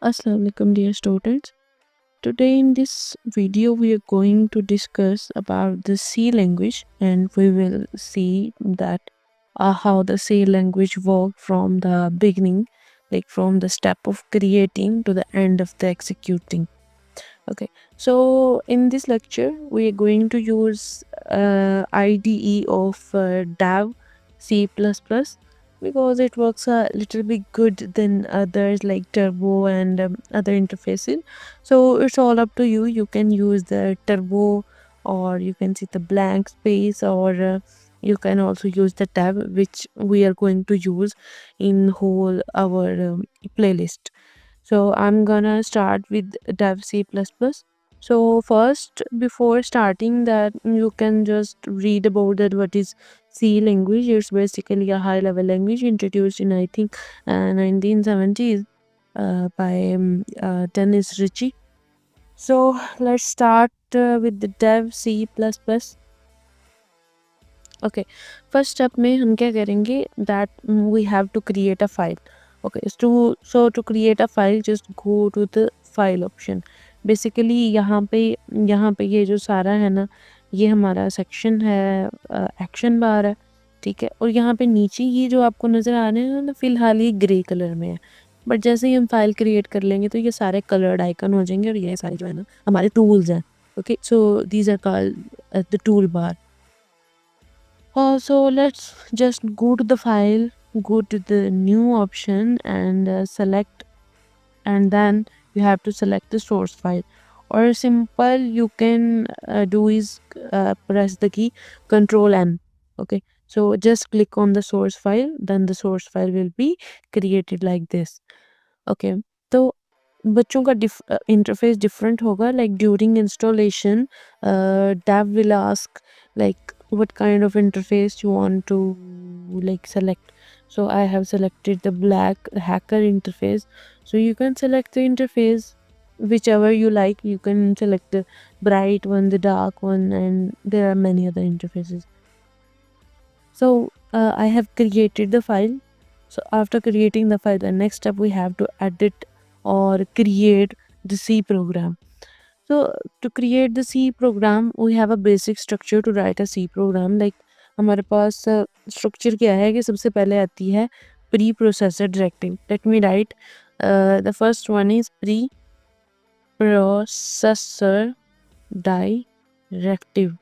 Assalamu alaikum dear students. Today in this video we are going to discuss about the C language and we will see that how the C language work from the beginning, like from the step of creating to the end of the executing. Okay, so in this lecture we are going to use IDE of Dev C++ because it works a little bit good than others like Turbo and other interfaces. So it's all up to you. You can use the Turbo or you can see the blank space or you can also use the tab which we are going to use in whole our playlist. So I'm gonna start with Dev C++. So first, before starting that, you can just read about that what is C language. It's basically a high level language introduced in I think 1970s by Dennis Ritchie. So let's start with the Dev C++. Okay, first step में हम क्या करेंगे that we have to create a file. Okay, so to create a file just go to the file option. Basically यहाँ पे ये जो सारा है ना ये हमारा सेक्शन है एक्शन बार है ठीक है और यहाँ पे नीचे ये जो आपको नज़र आ रहे हैं ना फिलहाल ये ग्रे कलर में है बट जैसे ही हम फाइल क्रिएट कर लेंगे तो ये सारे कलर्ड आइकन हो जाएंगे और ये सारे जो है ना हमारे टूल्स हैं. Okay so these are called the toolbar. So let's just go to the file, go to the new option and select, and then you have to select the source file. Or simple you can do is press the key Control N. Okay, so just click on the source file, then the source file will be created like this. Okay, तो बच्चों का interface different होगा like during installation dev will ask like what kind of interface you want to like select. So I have selected the black hacker interface, so you can select the interface whichever you like. You can select the bright one, the dark one, and there are many other interfaces. So I have created the file. So after creating the file, the next step we have to edit or create the C program. So to create the C program, we have a basic structure to write a C program. Like हमारे पास structure क्या है कि सबसे पहले आती है pre processor directive. Let me right the first one is pre processor directive.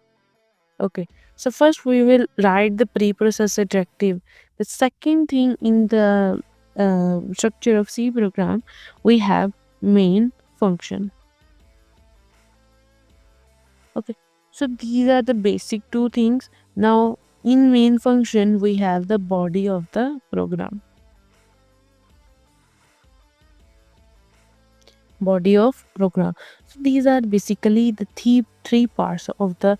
Okay, so first we will write the preprocessor directive. The second thing in the structure of C program, we have main function. Okay, so these are the basic two things. Now in main function, we have the body of the program. Body of program. So these are basically the three parts of the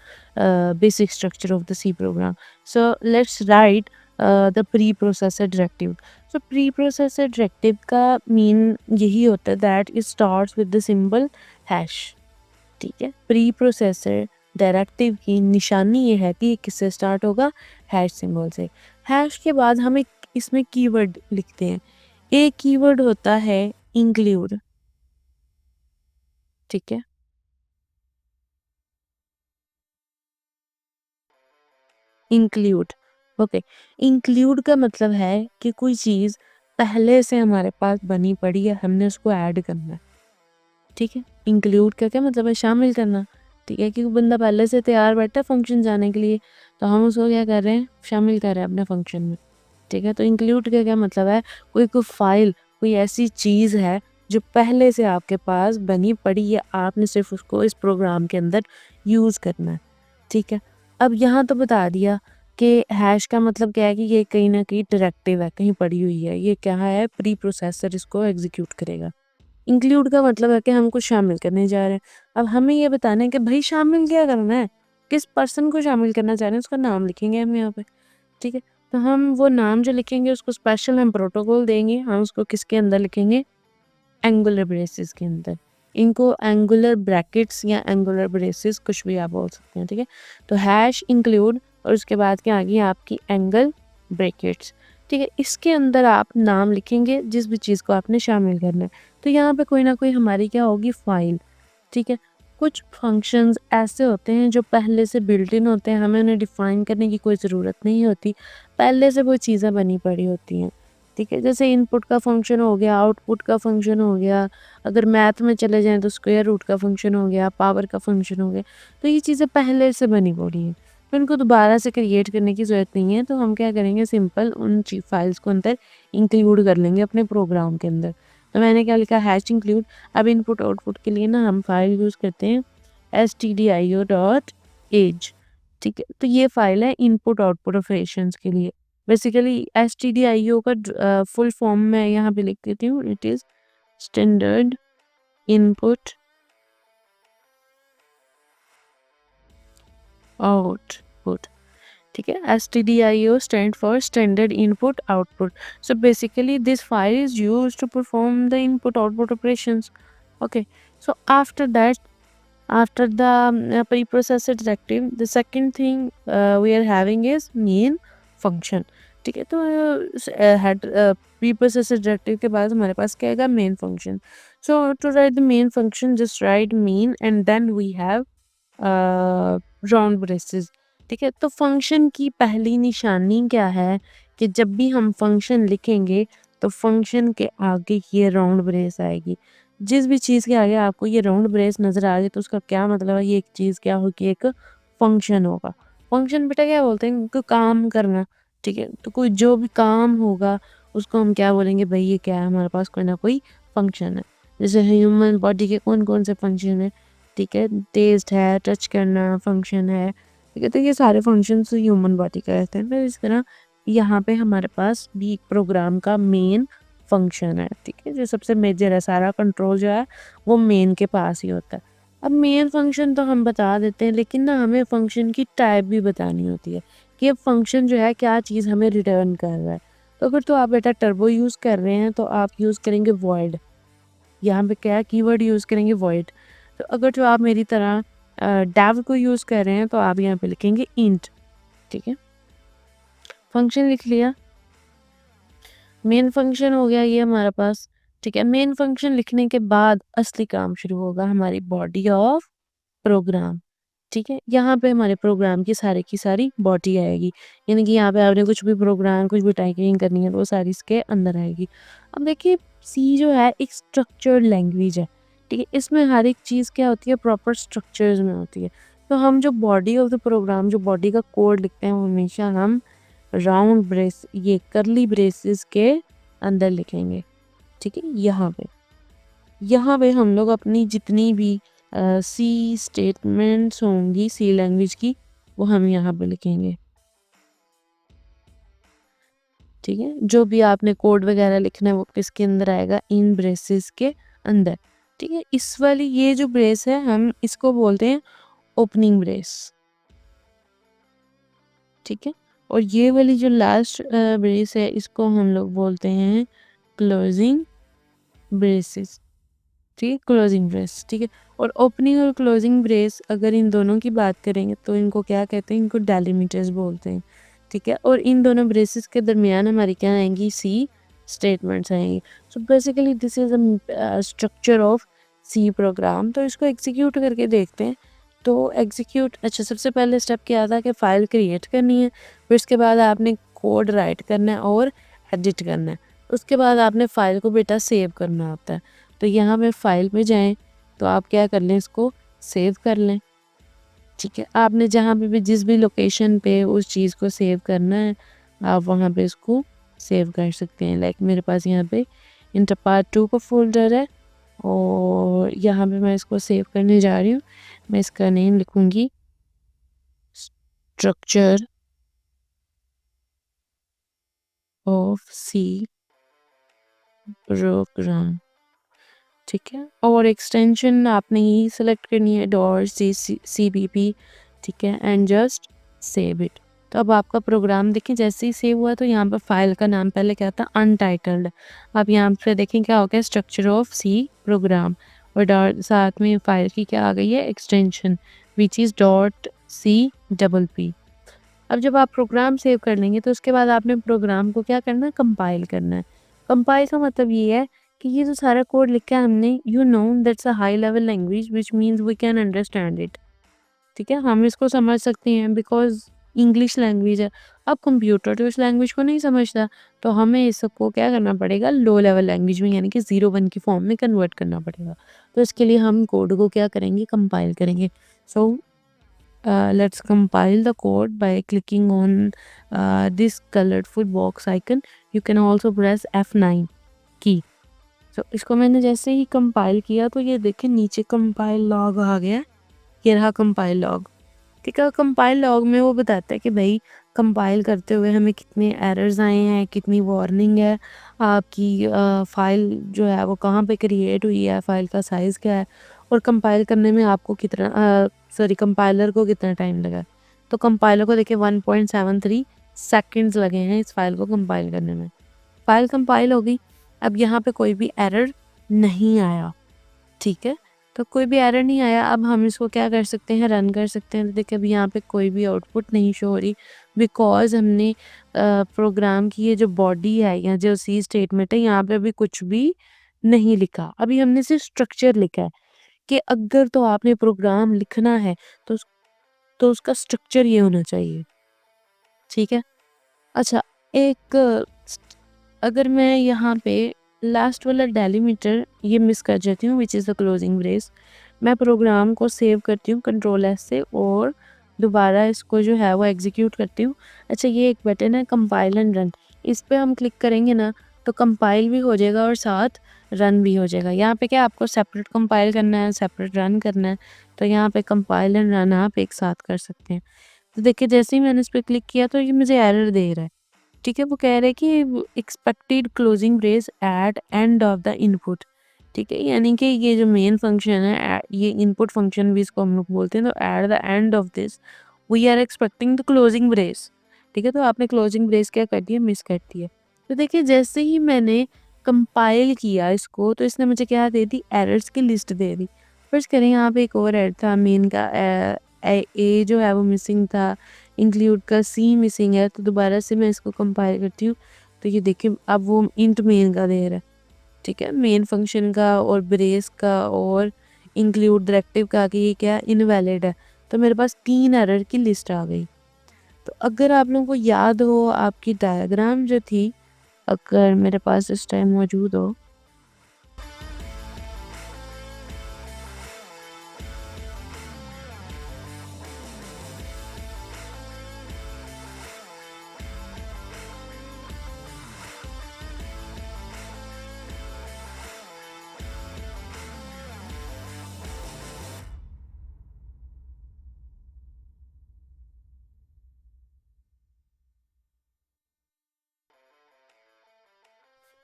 basic structure of the C program. So let's write the preprocessor directive. So preprocessor directive का mean यही होता है that it starts with the symbol hash. ठीक है, preprocessor directive की निशानी ये है कि ये किससे स्टार्ट होगा, हैश सिंबल से. हैश के बाद हम एक इसमें कीवर्ड लिखते हैं. एक कीवर्ड होता है इंक्लूड. ठीक है, इंक्लूड. ओके, इंक्लूड का मतलब है कि कोई चीज़ पहले से हमारे पास बनी पड़ी है, हमने उसको ऐड करना है. ठीक है, इंक्लूड का क्या मतलब है, शामिल करना. ठीक है, क्योंकि बंदा पहले से तैयार बैठा है फंक्शन जाने के लिए, तो हम उसको क्या कर रहे हैं, शामिल कर रहे हैं अपने फंक्शन में. ठीक है, तो इंक्लूड का क्या मतलब है, कोई फाइल, कोई ऐसी चीज़ है जो पहले से आपके पास बनी पड़ी है, आपने सिर्फ उसको इस प्रोग्राम के अंदर यूज़ करना है. ठीक है, अब यहाँ तो बता दिया कि हैश का मतलब क्या है कि ये कहीं ना कहीं डायरेक्टिव है, कहीं पड़ी हुई है, ये क्या है, प्री प्रोसेसर इसको एग्जीक्यूट करेगा. इंक्लूड का मतलब है कि हम कुछ शामिल करने जा रहे हैं. अब हमें ये बताना है कि भाई शामिल क्या करना है, किस पर्सन को शामिल करना चाह रहे हैं, उसका नाम लिखेंगे हम यहाँ पे. ठीक है, तो हम वो नाम जो लिखेंगे उसको स्पेशल हम प्रोटोकॉल देंगे. हम उसको किसके अंदर लिखेंगे, एंगुलर ब्रेसेस के अंदर. इनको एंगुलर ब्रैकेट्स या एंगुलर ब्रेसेस कुछ भी आप बोल सकते हैं. ठीक है, तो हैश इंक्लूड और उसके बाद क्या आ गई आपकी एंगल ब्रैकेट्स. ठीक है, इसके अंदर आप नाम लिखेंगे जिस भी चीज़ को आपने शामिल करना है. तो यहाँ पे कोई ना कोई हमारी क्या होगी फाइल, ठीक है। कुछ फंक्शंस ऐसे होते हैं जो पहले से बिल्ट इन होते हैं, हमें उन्हें डिफाइन करने की कोई ज़रूरत नहीं होती, पहले से वो चीज़ें बनी पड़ी होती हैं, ठीक है। जैसे इनपुट का फंक्शन हो गया, आउटपुट का फंक्शन हो गया, अगर मैथ में चले जाएँ तो स्क्वायर रूट का फंक्शन हो गया, पावर का फंक्शन हो गया, तो ये चीज़ें पहले से बनी पड़ी हैं, तो इनको दोबारा से क्रिएट करने की ज़रूरत नहीं है। तो हम क्या करेंगे, सिंपल उन फाइल्स को अंदर इंक्लूड कर लेंगे अपने प्रोग्राम के अंदर। तो मैंने क्या लिखा, हैश इंक्लूड। अब इनपुट आउटपुट के लिए ना हम फाइल यूज़ करते हैं stdio डॉट एज, ठीक है। तो ये फाइल है इनपुट आउटपुट ऑपरेशंस के लिए। बेसिकली stdio का फुल फॉर्म मैं यहाँ पे लिख देती हूँ, it is standard input output, ठीक है। stdio stand for standard input output. So basically this file is used to perform the input output operations. Okay, so after that, after the preprocessor directive, the second thing we are having is main function, ठीक है। तो head preprocessor directive के बाद हमारे पास क्या आएगा, main function. So to write the main function, just write main and then we have round braces, ठीक है। तो फंक्शन की पहली निशानी क्या है कि जब भी हम फंक्शन लिखेंगे तो फंक्शन के आगे ये राउंड ब्रेस आएगी। जिस भी चीज़ के आगे आपको ये राउंड ब्रेस नज़र आ जाए तो उसका क्या मतलब है, ये एक चीज़ क्या होगी, एक फंक्शन होगा। फंक्शन बेटा क्या बोलते हैं, कोई काम करना, ठीक है। तो कोई जो भी काम होगा उसको हम क्या बोलेंगे, भाई ये क्या है, हमारे पास कोई ना कोई फंक्शन है। जैसे ह्यूमन बॉडी के कौन कौन से फंक्शन है, ठीक है। टेस्ट है, टच करना फंक्शन है, ठीक है। तो ये सारे फंक्शंस ह्यूमन बॉडी का रहते हैं। तो इस तरह यहाँ पे हमारे पास भी एक प्रोग्राम का मेन फंक्शन है, ठीक है। जो सबसे मेजर है, सारा कंट्रोल जो है वो मेन के पास ही होता है। अब मेन फंक्शन तो हम बता देते हैं, लेकिन ना हमें फंक्शन की टाइप भी बतानी होती है कि अब फंक्शन जो है क्या चीज़ हमें रिटर्न कर रहा है। तो अगर तो आप बेटा टर्बो यूज़ कर रहे हैं तो आप यूज़ करेंगे वॉइड, यहाँ पे क्या कीवर्ड यूज़ करेंगे, वॉइड। तो अगर जो आप मेरी तरह डेव को यूज़ कर रहे हैं तो आप यहाँ पे लिखेंगे इंट, ठीक है। फंक्शन लिख लिया, मेन फंक्शन हो गया ये हमारे पास, ठीक है। मेन फंक्शन लिखने के बाद असली काम शुरू होगा, हमारी बॉडी ऑफ प्रोग्राम, ठीक है। यहाँ पे हमारे प्रोग्राम की सारी बॉडी आएगी, यानी कि यहाँ पे आपने कुछ भी प्रोग्राम, कुछ भी टाइपिंग करनी है तो वो सारी इसके अंदर आएगी। अब देखिए सी जो है एक स्ट्रक्चर्ड लैंग्वेज है, ठीक है। इसमें हर एक चीज़ क्या होती है, प्रॉपर स्ट्रक्चर्स में होती है। तो हम जो बॉडी ऑफ द प्रोग्राम, जो बॉडी का कोड लिखते हैं वो हमेशा हम राउंड ब्रेस, ये करली ब्रेसेस के अंदर लिखेंगे, ठीक है। यहाँ पे हम लोग अपनी जितनी भी सी स्टेटमेंट्स होंगी सी लैंग्वेज की वो हम यहाँ पे लिखेंगे, ठीक है। जो भी आपने कोड वगैरह लिखना है वो किसके अंदर आएगा, इन ब्रेसेस के अंदर, ठीक है। इस वाली ये जो ब्रेस है हम इसको बोलते हैं ओपनिंग ब्रेस, ठीक है। और ये वाली जो लास्ट ब्रेस है इसको हम लोग बोलते हैं क्लोजिंग ब्रेसेस, ठीक है, क्लोजिंग ब्रेस, ठीक है। और ओपनिंग और क्लोजिंग ब्रेस अगर इन दोनों की बात करेंगे तो इनको क्या कहते हैं, इनको डेलिमिटर्स बोलते हैं, ठीक है। और इन दोनों ब्रेसेस के दरमियान हमारी क्या आएंगी, सी स्टेटमेंट्स आएंगी। So basically this is a structure of C program. तो इसको एग्जीक्यूट करके देखते हैं। तो एग्जीक्यूट, अच्छा सबसे पहले स्टेप क्या था कि फ़ाइल क्रिएट करनी है, फिर उसके बाद आपने कोड राइट करना है और एडिट करना है, उसके बाद आपने फ़ाइल को बेटा सेव करना होता है। तो यहाँ पे फाइल पे जाएं तो आप क्या कर लें, इसको सेव कर लें, ठीक है। आपने जहाँ पे भी जिस भी लोकेशन पे उस चीज़ को सेव करना है आप वहाँ पे इसको सेव कर सकते हैं। लाइक मेरे पास यहाँ पे इंटर पार्ट 2 का फोल्डर है और यहाँ पे मैं इसको सेव करने जा रही हूँ। मैं इसका नेम लिखूँगी स्ट्रक्चर ऑफ सी प्रोग्राम, ठीक है। और एक्सटेंशन आपने यही सेलेक्ट करनी है, $CBP, ठीक है। And just save it. तो अब आपका प्रोग्राम देखिए जैसे ही सेव हुआ तो यहाँ पर फाइल का नाम पहले क्या था, अनटाइटल्ड। अब यहाँ पे देखें क्या हो गया, स्ट्रक्चर ऑफ सी प्रोग्राम, और डॉट साथ में फाइल की क्या आ गई है, एक्सटेंशन विच इज़ .CPP। अब जब आप प्रोग्राम सेव कर लेंगे तो उसके बाद आपने प्रोग्राम को क्या करना है, कंपाइल करना है। कंपाइल का मतलब ये है कि ये जो सारा कोड लिखा है हमने, you know that's a high level language which means we can understand it. ठीक है, हम इसको समझ सकते हैं बिकॉज़ इंग्लिश लैंग्वेज है। अब कंप्यूटर तो इस लैंग्वेज को नहीं समझता, तो हमें इस सबको क्या करना पड़ेगा, लो लेवल लैंग्वेज में यानी कि 0-1 की फॉर्म में कन्वर्ट करना पड़ेगा। तो इसके लिए हम कोड को क्या करेंगे, कंपाइल करेंगे। सो let's compile the code by clicking on this colorful box icon. You can also press F9 की। तो इसको मैंने जैसे ही कंपाइल किया तो ये देखिए नीचे कंपाइल लॉग आ गया। ये रहा कंपाइल लॉग। ठीक है, कंपाइल लॉग में वो बताता है कि भाई कंपाइल करते हुए हमें कितने एरर्स आए हैं, कितनी वार्निंग है, आपकी फाइल जो है वो कहाँ पे क्रिएट हुई है, फाइल का साइज़ क्या है और कंपाइल करने में आपको कितना सॉरी कंपाइलर को कितना टाइम लगा। तो कंपाइलर को देखिए 1.73 सेकंड्स लगे हैं इस फाइल को कंपाइल करने में। फाइल कंपाइल हो गई। अब यहाँ पे कोई भी एरर नहीं आया। ठीक है, तो कोई भी एरर नहीं आया। अब हम इसको क्या कर सकते हैं, रन कर सकते हैं। तो देखिए अभी यहाँ पे कोई भी आउटपुट नहीं शो हो रही बिकॉज़ हमने प्रोग्राम की ये जो बॉडी है या जो सी स्टेटमेंट है यहाँ पे अभी कुछ भी नहीं लिखा। अभी हमने सिर्फ स्ट्रक्चर लिखा है कि अगर तो आपने प्रोग्राम लिखना है तो उसका स्ट्रक्चर ये होना चाहिए। ठीक है, अच्छा एक अगर मैं यहाँ पे लास्ट वाला डेलीमीटर ये मिस कर जाती हूँ which is the closing brace, मैं प्रोग्राम को सेव करती हूँ कंट्रोल एस से और दोबारा इसको जो है वो एग्जीक्यूट करती हूँ। अच्छा ये एक बटन है कंपाइल एंड रन, इस पे हम क्लिक करेंगे ना तो कंपाइल भी हो जाएगा और साथ रन भी हो जाएगा। यहाँ पे क्या आपको सेपरेट कंपाइल करना है, सेपरेट रन करना है, तो यहाँ पे कंपाइल एंड रन आप एक साथ कर सकते हैं। तो देखिए जैसे ही मैंने इस पे क्लिक किया तो ये मुझे एरर दे रहा है। ठीक है, वो कह रहे हैं कि expected closing brace at end of the input. ठीक है, यानी कि ये जो मेन फंक्शन है ये इनपुट फंक्शन भी इसको हम लोग बोलते हैं। तो at the end of this we are expecting the closing brace. ठीक है, तो आपने क्लोजिंग ब्रेस क्या कर दिया, मिस कर दिया। तो देखिए जैसे ही मैंने कंपाइल किया इसको तो इसने मुझे क्या दे दी, एरर्स की लिस्ट दे दी। फर्ज करें यहाँ पे एक और एरर था, मेन का ए जो है वो मिसिंग था, इंक्लूड का सी मिसिंग है। तो दोबारा से मैं इसको कंपाइल करती हूँ तो ये देखिए अब वो इंट मेन का दे रहा है। ठीक है, मेन फंक्शन का और ब्रेस का और इंक्लूड डायरेक्टिव का कि ये क्या इनवैलिड है। तो मेरे पास 3 एरर की लिस्ट आ गई। तो अगर आप लोगों को याद हो आपकी डायग्राम जो थी, अगर मेरे पास इस टाइम मौजूद हो,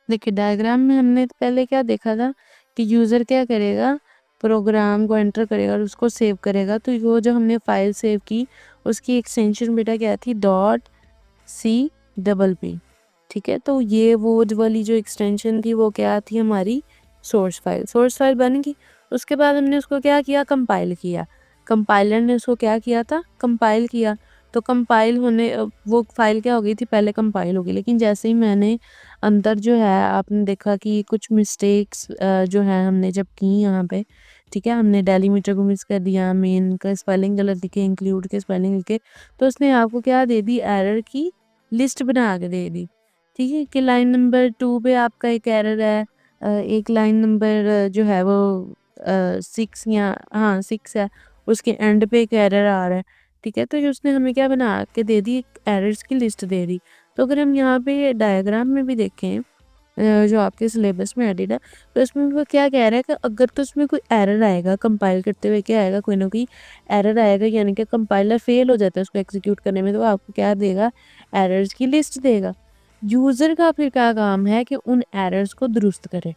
देखिए डायग्राम में हमने पहले क्या देखा था कि यूज़र क्या करेगा, प्रोग्राम को एंटर करेगा और उसको सेव करेगा। तो वो जो हमने फाइल सेव की उसकी एक्सटेंशन बेटा क्या थी, .c++। ठीक है, तो ये वो वाली जो एक्सटेंशन थी वो क्या थी, हमारी सोर्स फाइल बन गई। उसके बाद हमने उसको क्या किया, कंपाइल किया। कंपाइलर ने उसको क्या किया था, कंपाइल किया। तो कंपाइल होने वो फाइल क्या हो गई थी, पहले कंपाइल हो गई, लेकिन जैसे ही मैंने अंदर जो है आपने देखा कि कुछ मिस्टेक्स जो है हमने जब की यहाँ पे, ठीक है, हमने डेलीमीटर को मिस कर दिया, मेन का स्पेलिंग गलत लिखे, इंक्लूड के स्पेलिंग लिखे, तो उसने आपको क्या दे दी, एरर की लिस्ट बना के दे दी। ठीक है, कि लाइन नंबर 2 पे आपका एक एरर है, एक लाइन नंबर जो है वो 6 या हाँ 6 है, उसके एंड पे एक एरर आ रहा है। ठीक है, तो ये उसने हमें क्या बना के दे दी, एक एरर्स की लिस्ट दे दी। तो अगर हम यहाँ पे डायग्राम में भी देखें जो आपके सिलेबस में एडिट है, तो इसमें वो क्या कह रहा है कि अगर तो उसमें कोई एरर आएगा कंपाइल करते हुए, क्या आएगा, कोई ना कोई एरर आएगा, यानी कि कंपाइलर फेल हो जाता है उसको एग्जीक्यूट करने में, तो आपको क्या देगा, एरर्स की लिस्ट देगा। यूज़र का फिर क्या काम है कि उन एरर्स को दुरुस्त करे।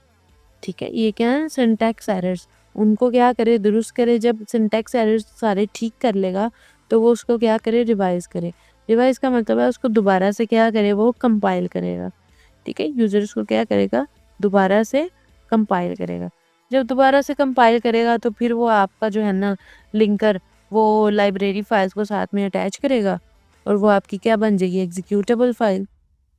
ठीक है, ये क्या है, सिंटैक्स एरर्स, उनको क्या करे, दुरुस्त करे। जब सिंटैक्स एरर्स सारे ठीक कर लेगा तो वो उसको क्या करे, रिवाइज करे। रिवाइज का मतलब है उसको दोबारा से क्या करे, वो कंपाइल करेगा। ठीक है, यूज़र उसको क्या करेगा, दोबारा से कंपाइल करेगा। जब दोबारा से कंपाइल करेगा तो फिर वो आपका जो है ना लिंकर, वो लाइब्रेरी फाइल्स को साथ में अटैच करेगा और वो आपकी क्या बन जाएगी, एग्जीक्यूटेबल फाइल।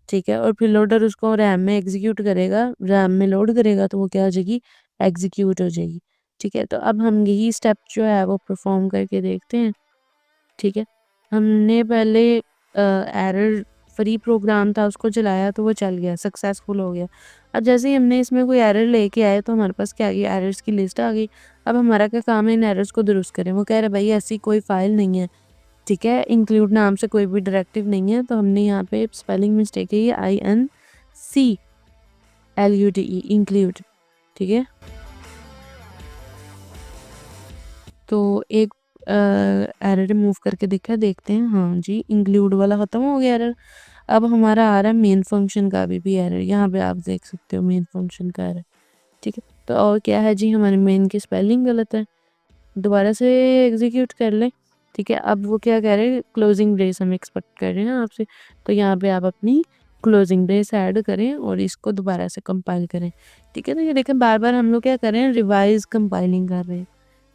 ठीक है? और फिर लोडर उसको रैम में एग्ज़ीक्यूट करेगा, रैम में लोड करेगा तो वो क्या हो जाएगी, एग्ज़ीक्यूट हो जाएगी, ठीक है? तो अब हम यही स्टेप जो है वो परफ़ॉर्म करके देखते हैं, ठीक है? हमने पहले एरर फ्री प्रोग्राम था उसको चलाया तो वो चल गया, सक्सेसफुल हो गया। अब जैसे ही हमने इसमें कोई एरर लेके आए तो हमारे पास क्या आ गई, एरर्स की लिस्ट आ गई। अब हमारा क्या काम है, इन एरर्स को दुरुस्त करें। वो कह रहे भाई ऐसी कोई फ़ाइल नहीं है, ठीक है? इंक्लूड नाम से कोई भी डायरेक्टिव नहीं है, तो हमने यहाँ पे स्पेलिंग मिस्टेक है, ये INCLUDE इंक्लूड, ठीक है? तो एक एरर रिमूव करके देखा, देखते हैं। हाँ जी, इंक्लूड वाला खत्म हो गया एरर। अब हमारा आ रहा है मेन फंक्शन का भी एरर, यहाँ पे आप देख सकते हो मेन फंक्शन का एरर, ठीक है? तो और क्या है जी, हमारे मेन की स्पेलिंग गलत है। दोबारा से एग्जीक्यूट कर लें, ठीक है? अब वो क्या कह रहे हैं, क्लोजिंग ब्रेस हम एक्सपेक्ट कर रहे हैं आपसे, तो यहाँ पे आप अपनी क्लोजिंग ब्रेस ऐड करें और इसको दोबारा से कंपाइल करें, ठीक है? तो ये देखें बार बार हम लोग क्या कर रहे हैं, रिवाइज कंपाइलिंग कर रहे हैं,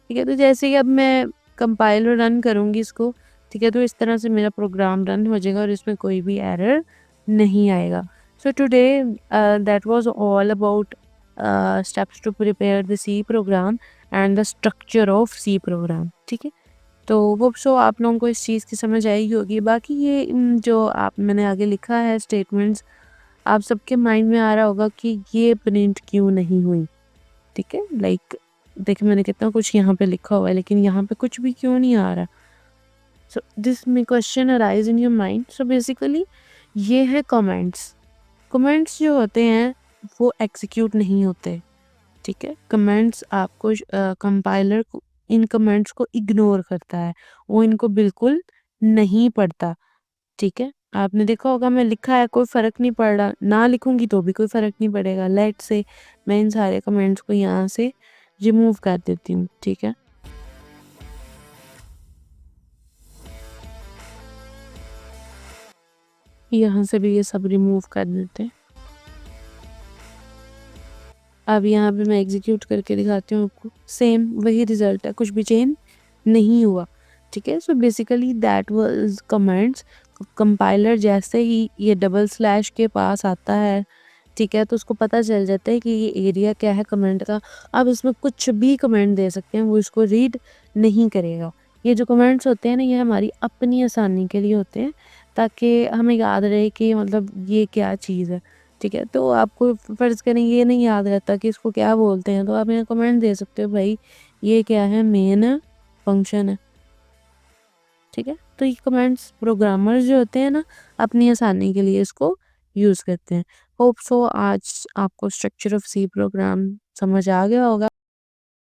ठीक है? तो जैसे ही अब मैं कंपाइल और रन करूँगी इसको, ठीक है? तो इस तरह से मेरा प्रोग्राम रन हो जाएगा और इसमें कोई भी एरर नहीं आएगा। So today that was all about steps to prepare the C program and the structure of C program, ठीक है? तो होप सो आप लोगों को इस चीज़ की समझ आई होगी। बाकी ये जो आप मैंने आगे लिखा है स्टेटमेंट्स, आप सबके माइंड में आ रहा होगा कि ये प्रिंट क्यों नहीं हुई, ठीक है? लाइक देखिए मैंने कितना कुछ यहाँ पे लिखा हुआ है लेकिन यहाँ पे कुछ भी क्यों नहीं आ रहा? So this may question arise in your mind. So basically ये है कमेंट्स। कमेंट्स जो होते हैं वो एग्जीक्यूट नहीं होते, ठीक है? कमेंट्स आपको कंपाइलर को इन कमेंट्स को इग्नोर करता है, वो इनको बिल्कुल नहीं पढ़ता, ठीक है? आपने देखा होगा मैं लिखा है कोई फ़र्क नहीं पड़ रहा, ना लिखूँगी तो भी कोई फ़र्क नहीं पड़ेगा। लेट्स से मैं इन सारे कमेंट्स को यहाँ से रिमूव कर देती हूँ, ठीक है? यहाँ से भी ये सब रिमूव कर देते हैं। अब यहाँ पे मैं एग्ज़ीक्यूट करके दिखाती हूँ आपको, सेम वही रिज़ल्ट है, कुछ भी चेंज नहीं हुआ, ठीक है? So basically that was comments. Compiler जैसे ही ये डबल स्लैश के पास आता है, ठीक है? तो उसको पता चल जाता है कि ये एरिया क्या है कमेंट का। अब इसमें कुछ भी कमेंट दे सकते हैं, वो इसको रीड नहीं करेगा। ये जो कमेंट्स होते हैं ना, ये हमारी अपनी आसानी के लिए होते हैं, ताकि हमें याद रहे कि मतलब ये क्या चीज़ है, ठीक है? तो आपको फ़र्ज़ करें ये नहीं याद रहता कि इसको क्या बोलते हैं, तो आप यहाँ कमेंट दे सकते हो, भाई ये क्या है, मेन फंक्शन है, ठीक है? तो ये कमेंट्स प्रोग्रामर्स जो होते हैं ना, अपनी आसानी के लिए इसको यूज़ करते हैं। होप सो आज आपको स्ट्रक्चर ऑफ सी प्रोग्राम समझ आ गया होगा।